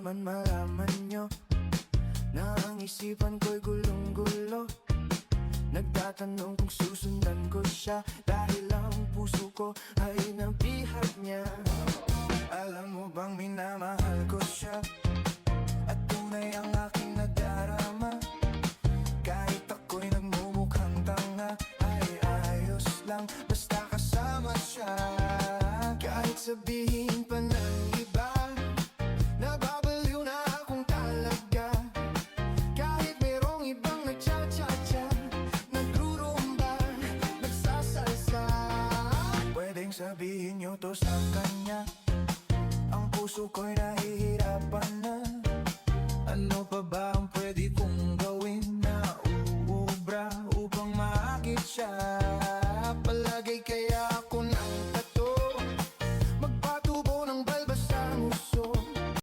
naman malaman nyo na ang isipan ko'y gulong-gulo. Nagtatanong kung susundan ko siya, dahil ang puso ko ay nabihag niya. Alam mo bang minamahal ko siya, at tunay ang aking nadarama. Kahit ako'y nagmumukhang tanga, ay ayos lang basta kasama siya. Kahit sabihin pa ng iba, nababaliw na akong talaga. Kahit merong ibang nagcha-cha-cha, nagrurumba, nagsasalsa. Pwedeng sabihin nyo to sa kanya, ang puso ko'y nahihirapan na. Ano pa ba